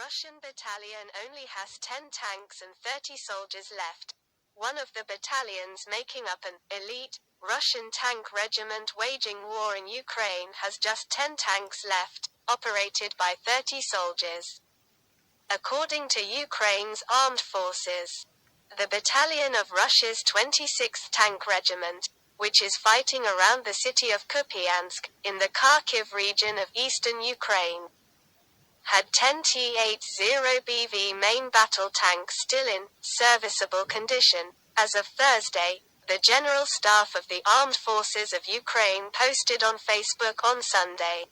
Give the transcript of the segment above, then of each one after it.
Russian battalion only has 10 tanks and 30 soldiers left. One of the battalions making up an elite Russian tank regiment waging war in Ukraine has just 10 tanks left, operated by 30 soldiers. According to Ukraine's armed forces, the battalion of Russia's 26th Tank Regiment, which is fighting around the city of Kupiansk, in the Kharkiv region of eastern Ukraine, had 10 T-80BV main battle tanks still in serviceable condition. As of Thursday, the General Staff of the Armed Forces of Ukraine posted on Facebook on Sunday.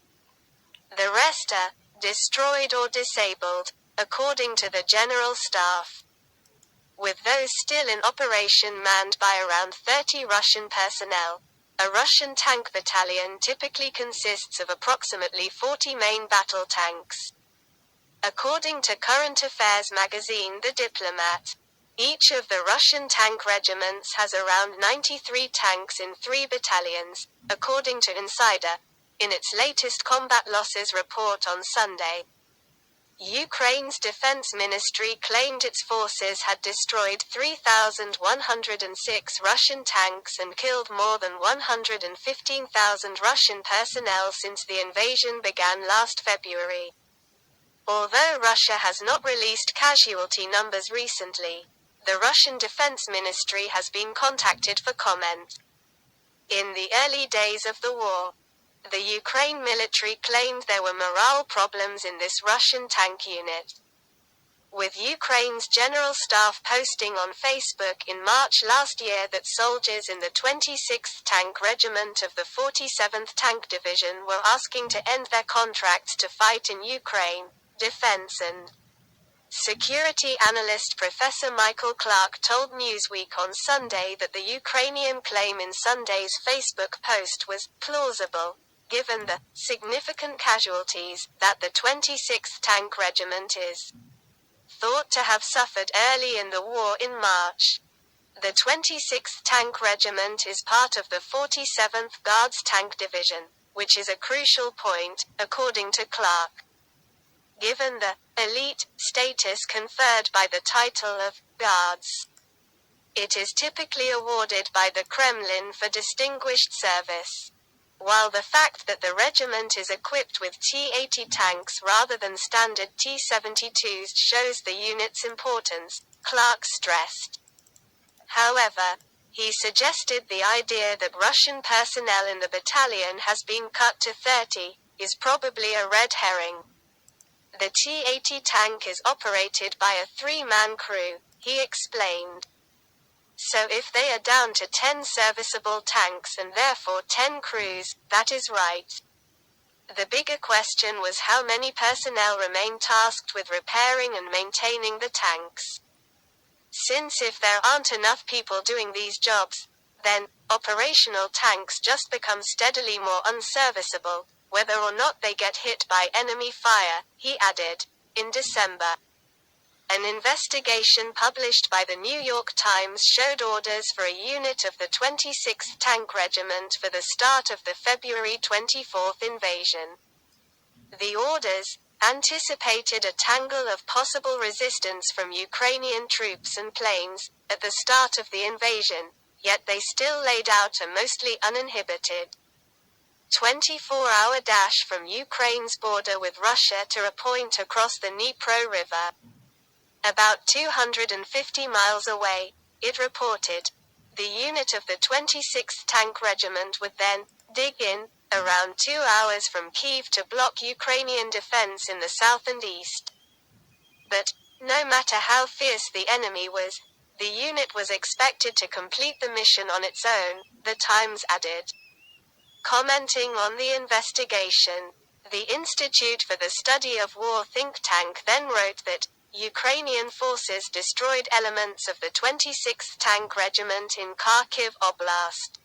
The rest are destroyed or disabled, according to the General Staff, with those still in operation manned by around 30 Russian personnel. A Russian tank battalion typically consists of approximately 40 main battle tanks. According to Current Affairs magazine The Diplomat, each of the Russian tank regiments has around 93 tanks in 3 battalions, according to Insider, in its latest combat losses report on Sunday. Ukraine's defense ministry claimed its forces had destroyed 3,106 Russian tanks and killed more than 115,000 Russian personnel since the invasion began last February. Although Russia has not released casualty numbers recently, the Russian Defense Ministry has been contacted for comment. In the early days of the war, the Ukraine military claimed there were morale problems in this Russian tank unit, with Ukraine's General Staff posting on Facebook in March last year that soldiers in the 26th Tank Regiment of the 47th Tank Division were asking to end their contracts to fight in Ukraine. Defense and security analyst Professor Michael Clark told Newsweek on Sunday that the Ukrainian claim in Sunday's Facebook post was plausible, given the significant casualties that the 26th Tank Regiment is thought to have suffered early in the war in March. The 26th Tank Regiment is part of the 47th Guards Tank Division, which is a crucial point, according to Clark. Given the elite status conferred by the title of Guards, it is typically awarded by the Kremlin for distinguished service. While the fact that the regiment is equipped with T-80 tanks rather than standard T-72s shows the unit's importance, Clark stressed. However, he suggested the idea that Russian personnel in the battalion has been cut to 30 is probably a red herring. The T-80 tank is operated by a 3-man crew, he explained. So if they are down to 10 serviceable tanks and therefore 10 crews, that is right. The bigger question was how many personnel remain tasked with repairing and maintaining the tanks. Since if there aren't enough people doing these jobs, then operational tanks just become steadily more unserviceable, whether or not they get hit by enemy fire, he added. In December, an investigation published by the New York Times showed orders for a unit of the 26th Tank Regiment for the start of the February 24th invasion. The orders anticipated a tangle of possible resistance from Ukrainian troops and planes at the start of the invasion, yet they still laid out a mostly uninhibited 24-hour dash from Ukraine's border with Russia to a point across the Dnipro River. About 250 miles away, it reported. The unit of the 26th Tank Regiment would then dig in, around 2 hours from Kyiv to block Ukrainian defense in the south and east. But, no matter how fierce the enemy was, the unit was expected to complete the mission on its own, the Times added. Commenting on the investigation, the Institute for the Study of War think tank then wrote that Ukrainian forces destroyed elements of the 26th Tank Regiment in Kharkiv Oblast,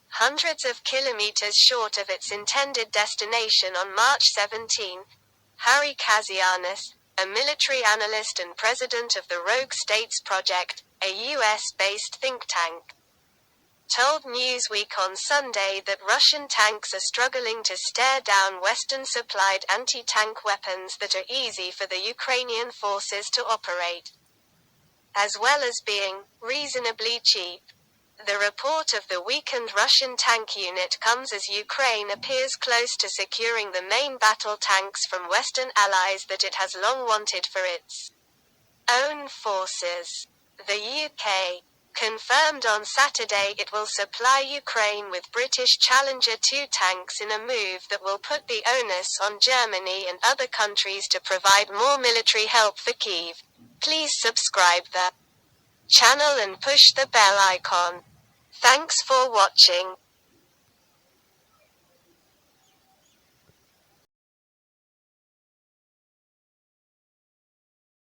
hundreds of kilometers short of its intended destination on March 17. Harry Kazianis, a military analyst and president of the Rogue States Project, a US-based think tank, told Newsweek on Sunday that Russian tanks are struggling to stare down Western-supplied anti-tank weapons that are easy for the Ukrainian forces to operate, as well as being reasonably cheap. The report of the weakened Russian tank unit comes as Ukraine appears close to securing the main battle tanks from Western allies that it has long wanted for its own forces. The UK confirmed on Saturday it will supply Ukraine with British Challenger 2 tanks in a move that will put the onus on Germany and other countries to provide more military help for Kyiv. Please subscribe the channel and push the bell icon. Thanks for watching.